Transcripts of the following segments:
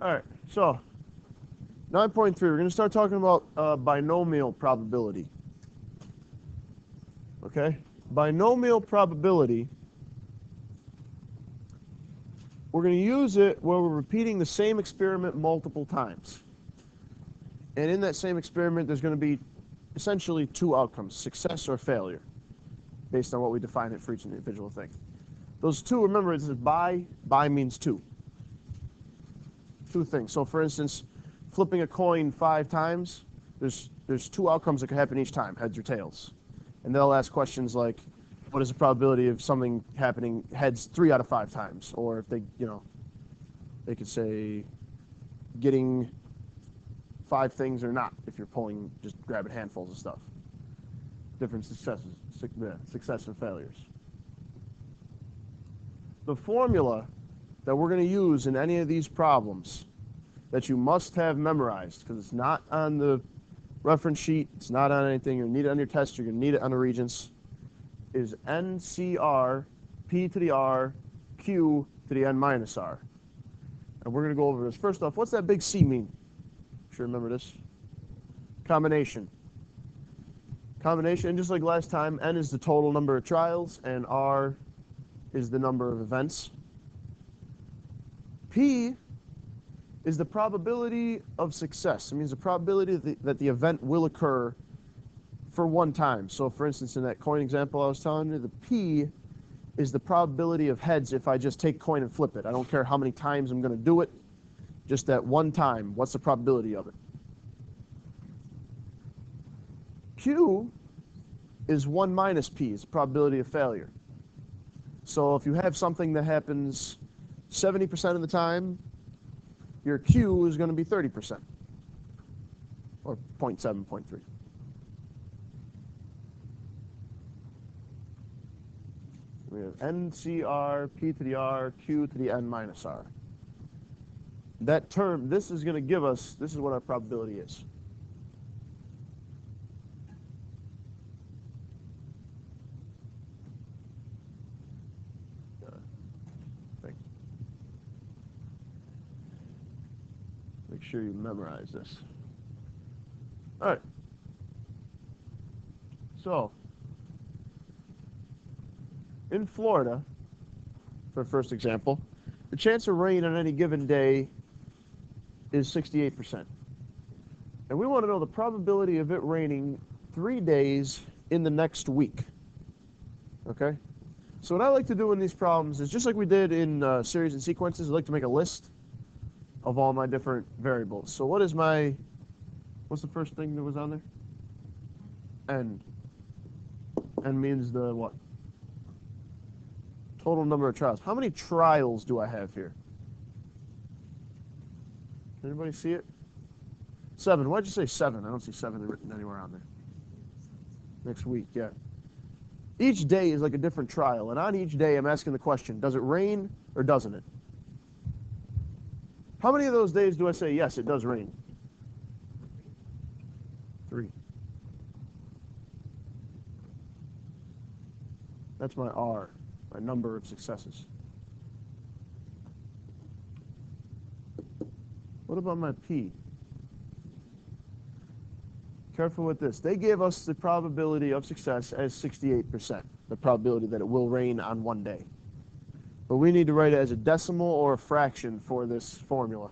All right, so 9.3, we're going to start talking about binomial probability. Okay? Binomial probability, we're going to use it where we're repeating the same experiment multiple times. And in that same experiment, there's going to be essentially two outcomes, success or failure, based on what we define it for each individual thing. Those two, remember, it says by means two. Two things. So for instance, flipping a coin 5 times, there's two outcomes that could happen each time, heads or tails. And they'll ask questions like, what is the probability of something happening heads 3 out of 5 times? Or if they, they could say getting 5 things or not if you're pulling, just grabbing handfuls of stuff. Different success and failures. The formula that we're going to use in any of these problems that you must have memorized, because it's not on the reference sheet, it's not on anything, you're going to need it on your test, you're going to need it on the Regents, is NCR P to the R Q to the N minus R. And we're going to go over this. First off, what's that big C mean? Sure, remember this. Combination. Combination, and just like last time, N is the total number of trials, and R is the number of events. P is the probability of success. It means the probability that the event will occur for one time. So for instance, in that coin example I was telling you, the P is the probability of heads if I just take coin and flip it. I don't care how many times I'm going to do it, just that one time. What's the probability of it? Q is 1 minus P, is the probability of failure. So if you have something that happens 70% of the time, your Q is going to be 30%, or 0.7, 0.3. We have NCR, P to the R, Q to the N minus R. That term, this is going to give us, this is what our probability is. Make sure you memorize this. All right. So, in Florida, for the first example, the chance of rain on any given day is 68%. And we want to know the probability of it raining 3 days in the next week. Okay? So what I like to do in these problems is just like we did in series and sequences, I like to make a list of all my different variables. So what's the first thing that was on there? N. N means the what? Total number of trials. How many trials do I have here? Anybody see it? 7. Why'd you say 7? I don't see 7 written anywhere on there. Next week, yeah. Each day is like a different trial, and on each day I'm asking the question, does it rain or doesn't it? How many of those days do I say, yes, it does rain? 3. That's my R, my number of successes. What about my P? Careful with this. They gave us the probability of success as 68%, the probability that it will rain on one day. But we need to write it as a decimal or a fraction for this formula.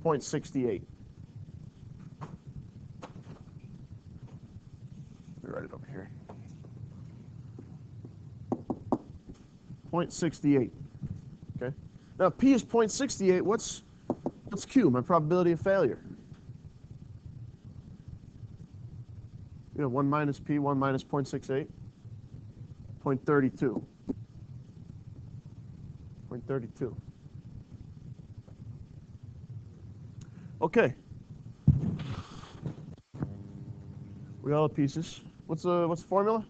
0.68. Let me write it over here. 0.68. Okay. Now, if P is 0.68, what's Q? My probability of failure. 1 minus P, 1 minus 0.68. 0.32. 0.32. Okay. We got all the pieces. What's the formula?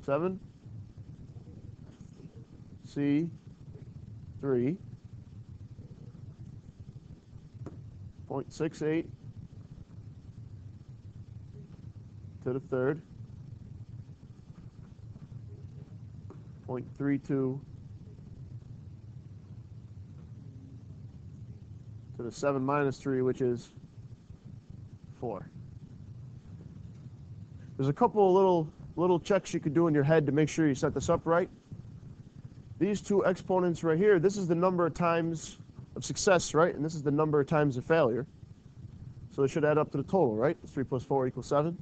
Seven. C. 3. 0.68 to the third 0.32 to the 7 minus 3, which is 4. There's a couple of little checks you could do in your head to make sure you set this up right. These two exponents right here, this is the number of times of success, right? And this is the number of times of failure. So it should add up to the total, right? 3 plus 4 equals 7.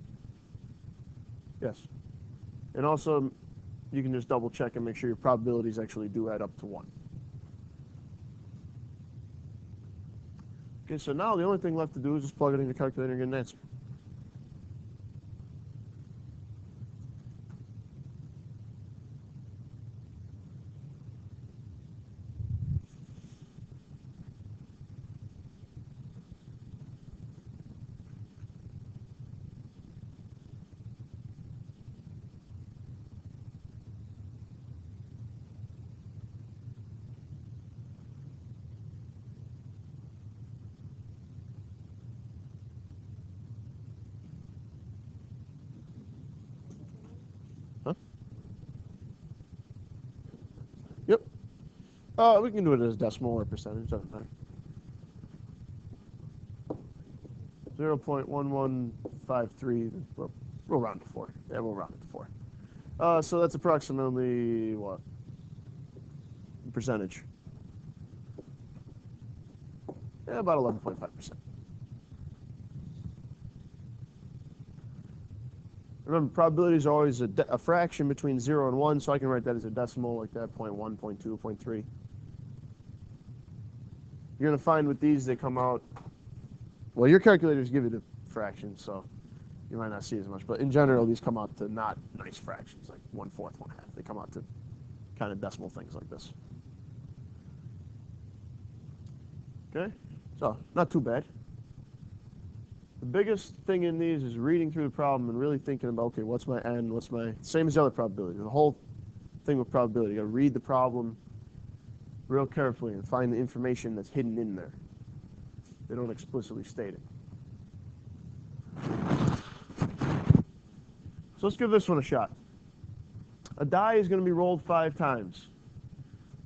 Yes. And also, you can just double check and make sure your probabilities actually do add up to 1. Okay, so now the only thing left to do is just plug it in your calculator and get an answer. Huh? Yep. We can do it as decimal or percentage, doesn't matter. 0.1153, we'll round to 4. Yeah, we'll round it to 4. So that's approximately, what? Percentage. Yeah, about 11.5%. Remember, probabilities are always a fraction between 0 and 1, so I can write that as a decimal like that, 0.1, 0.2, 0.3. You're going to find with these, they come out, well, your calculators give you the fractions, so you might not see as much. But in general, these come out to not nice fractions, like 1/4, 1/2. They come out to kind of decimal things like this. Okay? So, not too bad. The biggest thing in these is reading through the problem and really thinking about, okay, what's my n, what's my, same as the other probability. The whole thing with probability, you got to read the problem real carefully and find the information that's hidden in there. They don't explicitly state it. So let's give this one a shot. A die is going to be rolled 5 times.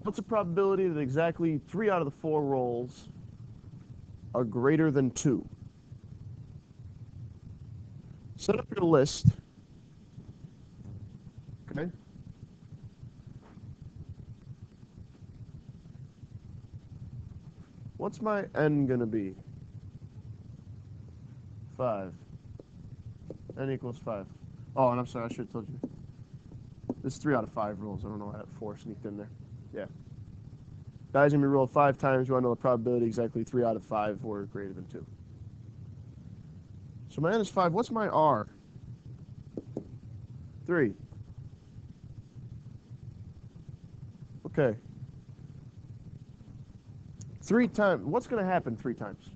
What's the probability that exactly 3 out of the 4 rolls are greater than 2? Set up your list. Okay. What's my n going to be? 5. N equals 5. Oh, and I'm sorry, I should have told you. This is 3 out of 5 rolls. I don't know why that 4 sneaked in there. Yeah. Die's going to be rolled 5 times. You want to know the probability exactly 3 out of 5 were greater than 2. So my n is 5. What's my r? 3. Okay. 3 times. What's going to happen 3 times?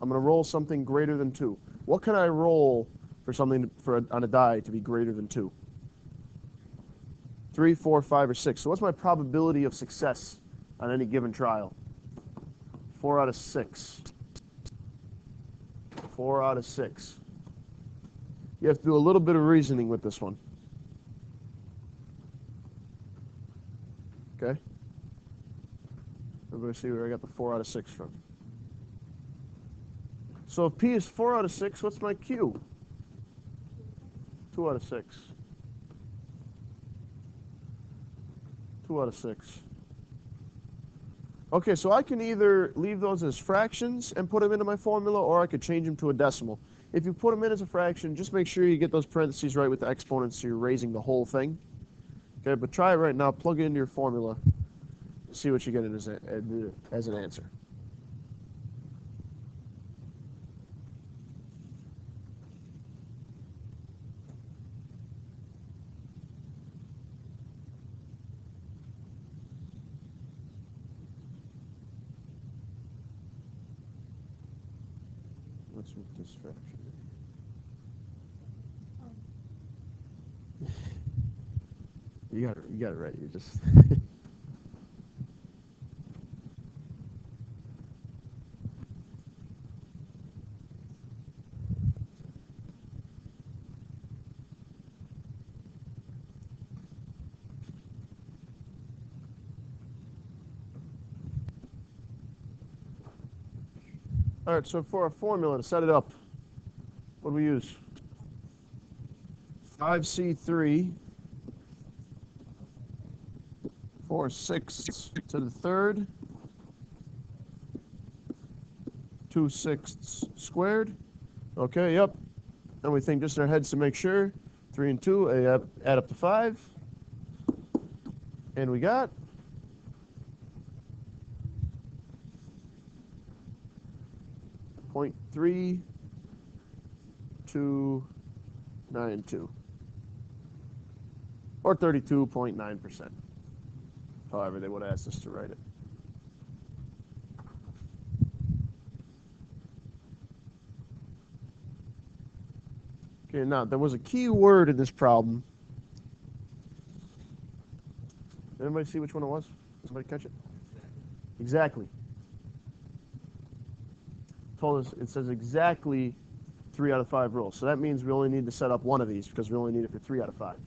I'm going to roll something greater than 2. What can I roll for something on a die to be greater than 2? 3, 4, 5, or 6. So what's my probability of success on any given trial? 4 out of 6. 4 out of 6. You have to do a little bit of reasoning with this one. Okay? Everybody see where I got the 4 out of 6 from. So if P is 4 out of 6, what's my Q? 2 out of 6. 2 out of 6. Okay, so I can either leave those as fractions and put them into my formula, or I could change them to a decimal. If you put them in as a fraction, just make sure you get those parentheses right with the exponents so you're raising the whole thing. Okay, but try it right now. Plug it into your formula. See what you get as an answer. What's with this fraction? You got it right. You just All right, so for our formula to set it up, what do we use? 5c3 4/6 to the third, 2/6 squared. Okay, yep. And we think just in our heads to make sure. 3 and 2 add up to 5. And we got 0.3292, or 32.9%. However they would have asked us to write it. Okay, now there was a key word in this problem. Did anybody see which one it was? Somebody catch it? Exactly. Told us it says exactly 3 out of 5 rules. So that means we only need to set up one of these because we only need it for 3 out of 5.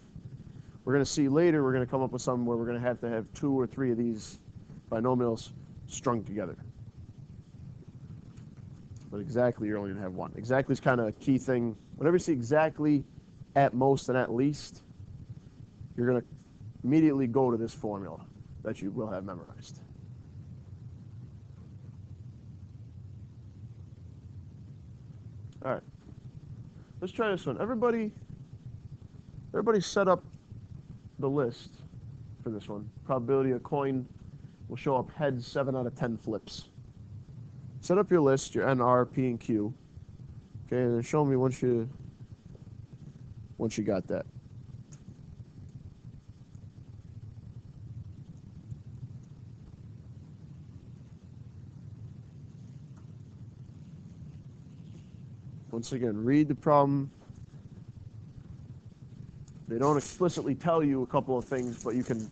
We're going to see later, we're going to come up with something where we're going to have 2 or 3 of these binomials strung together. But exactly, you're only going to have one. Exactly is kind of a key thing. Whenever you see exactly, at most, and at least, you're going to immediately go to this formula that you will have memorized. All right. Let's try this one. Everybody set up the list for this one. Probability a coin will show up heads 7 out of 10 flips. Set up your list, your N, R, P, and Q. Okay, and then show me once you got that. Once again, read the problem. They don't explicitly tell you a couple of things, but you can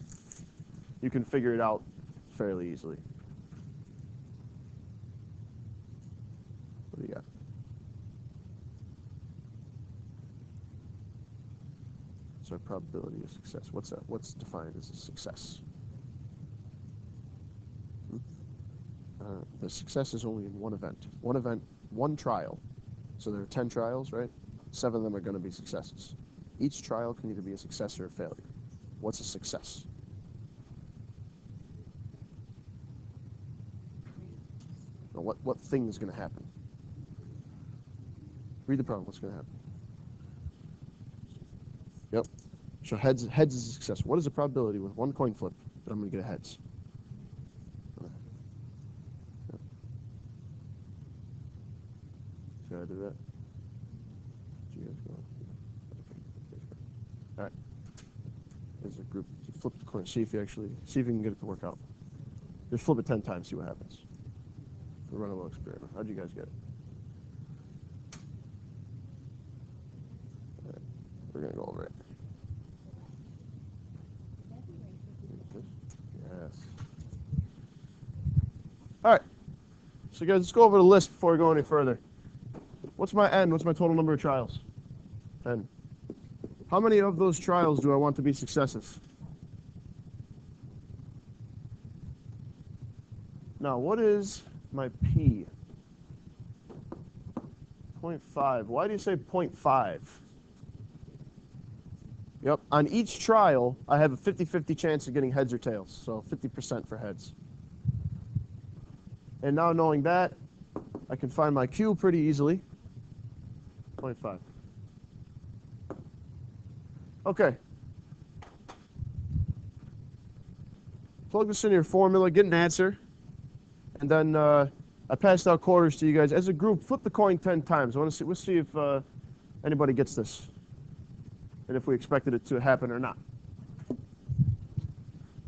figure it out fairly easily. What do you got? So probability of success. What's that? What's defined as a success? The success is only in one event. One event, one trial. So there are 10 trials, right? 7 of them are going to be successes. Each trial can either be a success or a failure. What's a success? Or what thing is going to happen? Read the problem. What's going to happen? Yep. So heads is a success. What is the probability with one coin flip that I'm going to get a heads? Should I do that? All right. There's a group. Flip the coin. See if you can get it to work out. Just flip it 10 times. See what happens. We'll run a little experiment. How'd you guys get it? All right. We're gonna go over it. Yes. All right. So guys, let's go over the list before we go any further. What's my N? What's my total number of trials? 10. How many of those trials do I want to be successes? Now, what is my P? 0.5. Why do you say 0.5? Yep. On each trial, I have a 50-50 chance of getting heads or tails, so 50% for heads. And now knowing that, I can find my Q pretty easily. 0.5. Okay. Plug this into your formula, get an answer, and then I passed out quarters to you guys. As a group, flip the coin 10 times. We'll see if anybody gets this, and if we expected it to happen or not.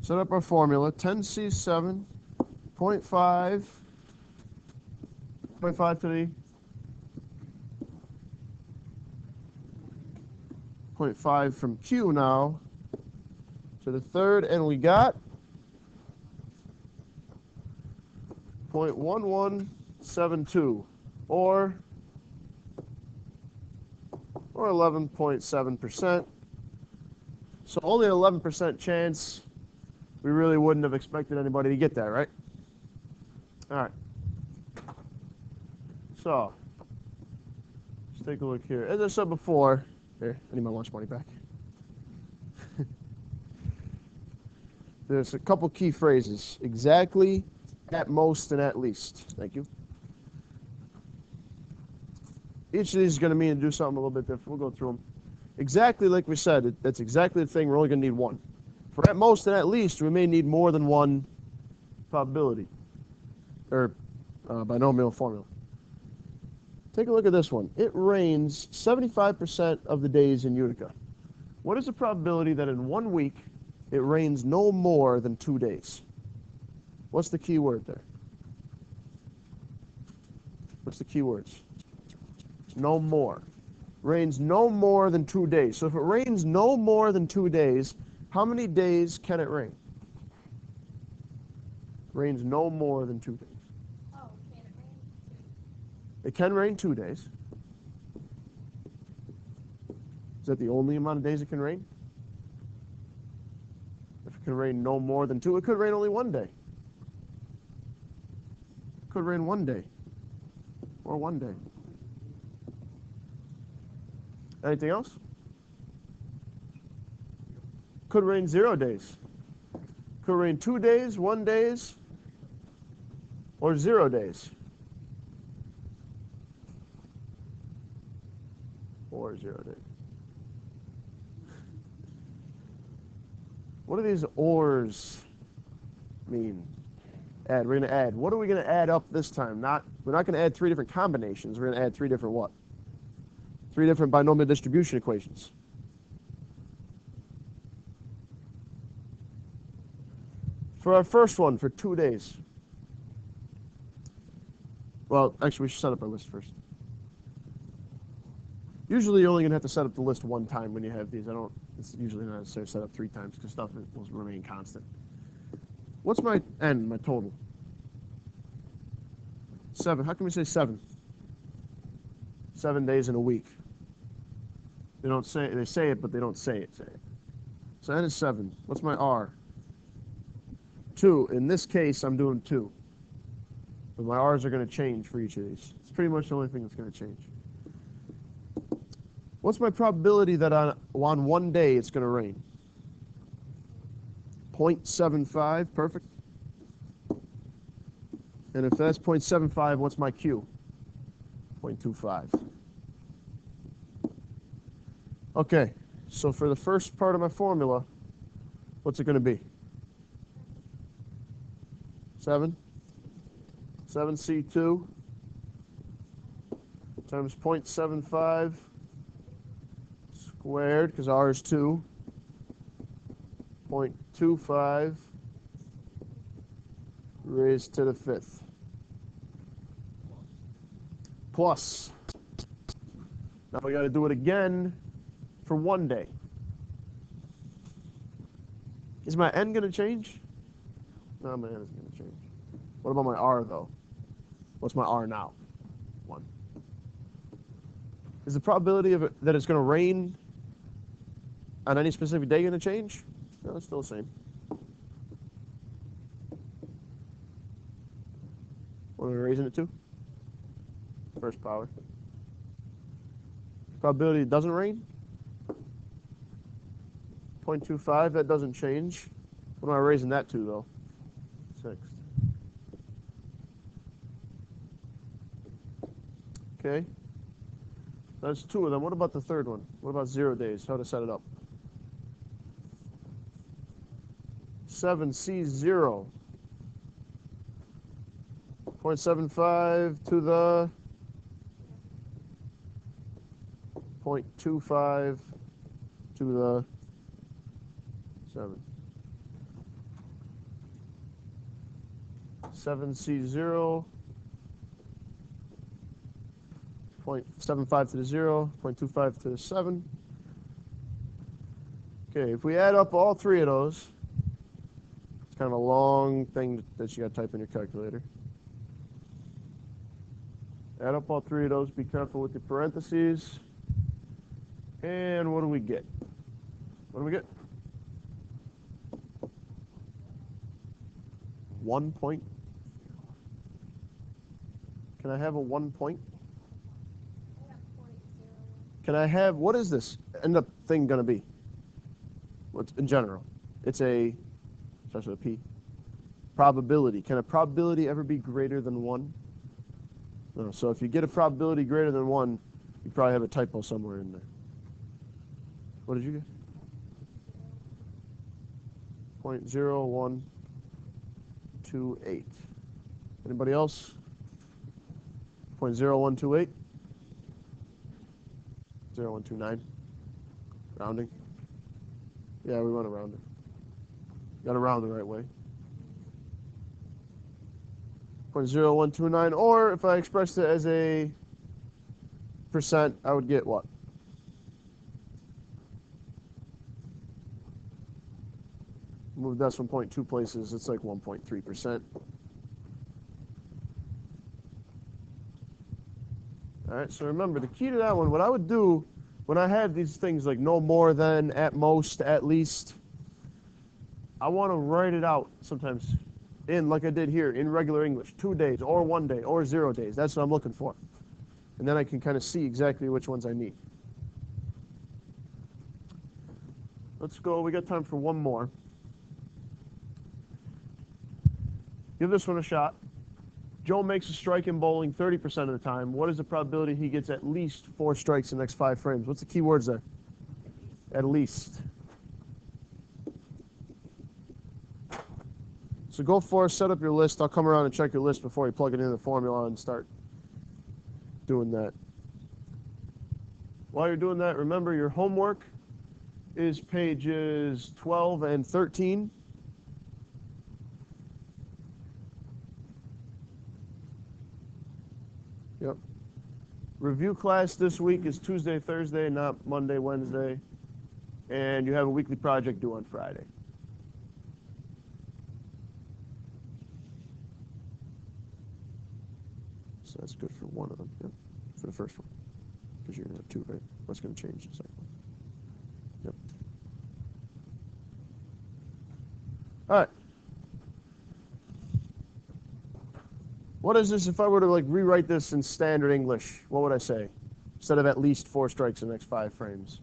Set up our formula, 10C7, 0.5 to the 0.5 from Q now to the third, and we got 0.1172, or 11.7%. So only an 11% chance. We really wouldn't have expected anybody to get that, right? All right. So, let's take a look here. As I said before, here, I need my lunch money back. There's a couple key phrases. Exactly, at most, and at least. Thank you. Each of these is going to mean to do something a little bit different. We'll go through them. Exactly like we said, that's exactly the thing. We're only going to need one. For at most and at least, we may need more than one probability or binomial formula. Take a look at this one. It rains 75% of the days in Utica. What is the probability that in 1 week it rains no more than 2 days? What's the key word there? What's the key words? No more. Rains no more than 2 days. So if it rains no more than 2 days, how many days can it rain? Rains no more than 2 days. Oh, can it rain? It can rain 2 days. Is that the only amount of days it can rain? If it can rain no more than 2, it could rain only 1 day. It could rain 1 day. Or 1 day. Anything else? Could rain 0 days. Could rain 2 days, 1 days, or 0 days. Or 0 days. What do these ors mean? Add. We're going to add. What are we going to add up this time? We're not going to add 3 different combinations. We're going to add 3 different what? 3 different binomial distribution equations. For our first one, for 2 days. Well, actually, we should set up our list first. Usually, you're only going to have to set up the list 1 time when you have these. It's usually not necessary to set up 3 times because stuff will remain constant. What's my n, my total? 7. How can we say 7? 7 days in a week. They say it, but they don't say it. So n is 7. What's my r? 2. In this case, I'm doing 2. But my r's are going to change for each of these. It's pretty much the only thing that's going to change. What's my probability that on 1 day it's going to rain? 0.75, perfect. And if that's 0.75, what's my q? 0.25. Okay, so for the first part of my formula, what's it going to be? 7? 7c2 times 0.75 squared, because r is 2, 0.25 raised to the 5th. Plus. Now we got to do it again for 1 day. Is my n going to change? No, my n isn't going to change. What about my r, though? What's my r now? 1. Is the probability of it that it's going to rain on any specific day going to change? No, it's still the same. What are we raising it to? First power. Probability it doesn't rain? 0.25, that doesn't change. What am I raising that to, though? 6. Okay. That's 2 of them. What about the third one? What about 0 days? How to set it up? 7c0. 0.75 to the 0.25 to the 7. 7c0, 0.75 to the 0, 0.25 to the 7. Okay, if we add up all 3 of those, it's kind of a long thing that you got to type in your calculator. Add up all 3 of those. Be careful with the parentheses. And what do we get? What do we get? 1 point. Can I have a 1 point? I got 0.01. Can I have, what is this end up thing going to be? What's in general? It's a, starts with a P. Probability. Can a probability ever be greater than 1? No. So if you get a probability greater than 1, you probably have a typo somewhere in there. What did you get? 0.0128. Anybody else? 0.0128? 0129. Rounding. Yeah, we want to round it. Got to round the right way. 0.0129, or if I expressed it as a percent, I would get what? Move decimal point 2 places, it's like 1.3%. All right, so remember, the key to that one, what I would do when I have these things like no more than, at most, at least, I want to write it out sometimes in, like I did here, in regular English, 2 days, or 1 day, or 0 days. That's what I'm looking for. And then I can kind of see exactly which ones I need. Let's go, we got time for one more. Give this one a shot. Joe makes a strike in bowling 30% of the time. What is the probability he gets at least 4 strikes in the next 5 frames? What's the key words there? At least. So go for it, set up your list. I'll come around and check your list before you plug it into the formula and start doing that. While you're doing that, remember your homework is pages 12 and 13. Yep. Review class this week is Tuesday, Thursday, not Monday, Wednesday. And you have a weekly project due on Friday. So that's good for one of them, yep. For the first one. Because you're going to have 2, right? What's going to change the second one? Yep. All right. What is this if I were to like rewrite this in standard English? What would I say? Instead of at least 4 strikes in the next 5 frames.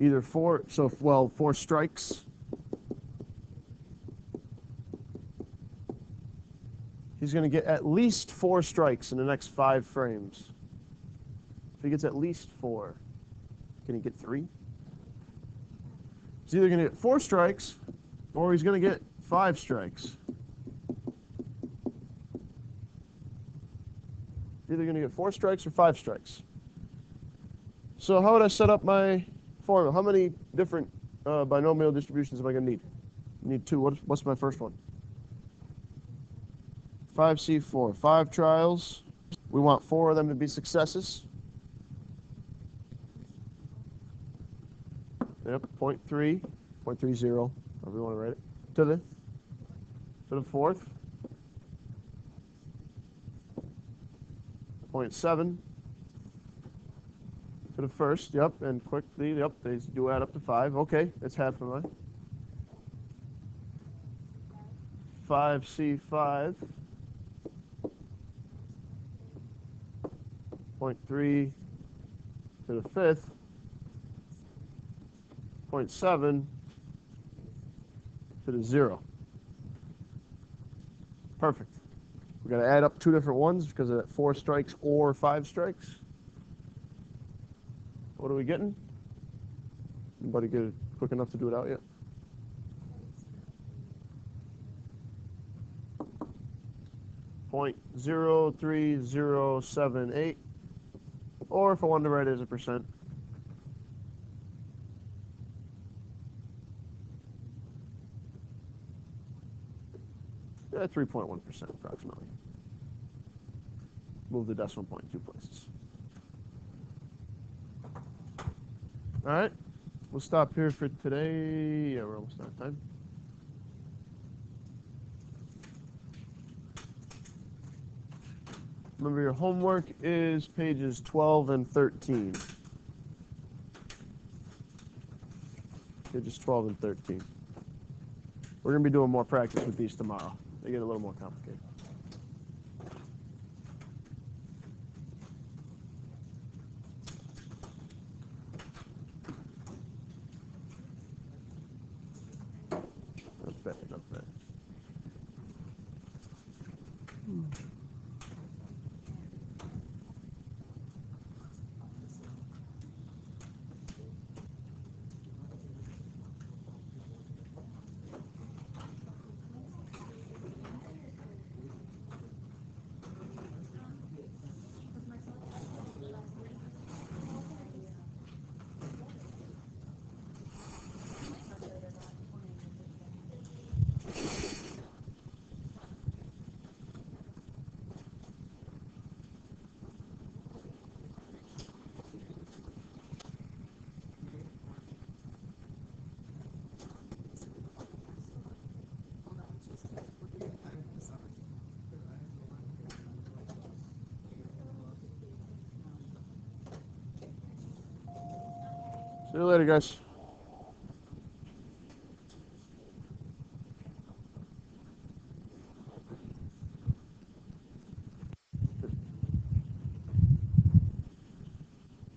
Either 4, so, well, 4 strikes. He's going to get at least 4 strikes in the next 5 frames. If he gets at least 4, can he get 3? He's either going to get 4 strikes or he's going to get 5 strikes. Either going to get 4 strikes or 5 strikes. So how would I set up my formula? How many different binomial distributions am I going to need? I need 2. What's my first one? 5C4. 5 trials. We want 4 of them to be successes. Yep, 0.3, 0.30, however you want to write it. To the 4th. 0.7 to the 1st, yep, and quickly, yep, they do add up to 5. Okay, that's half of mine. 5C5, 0.3 to the 5th, 0.7 to the 0. Perfect. We're going to add up 2 different ones because of that 4 strikes or 5 strikes. What are we getting? Anybody get it quick enough to do it out yet? .03078, or if I wanted to write it as a percent, yeah, 3.1% approximately. Move the decimal point 2 places. All right, we'll stop here for today. Yeah, we're almost out of time. Remember, your homework is pages 12 and 13. Pages 12 and 13. We're going to be doing more practice with these tomorrow. They get a little more complicated. See you later, guys.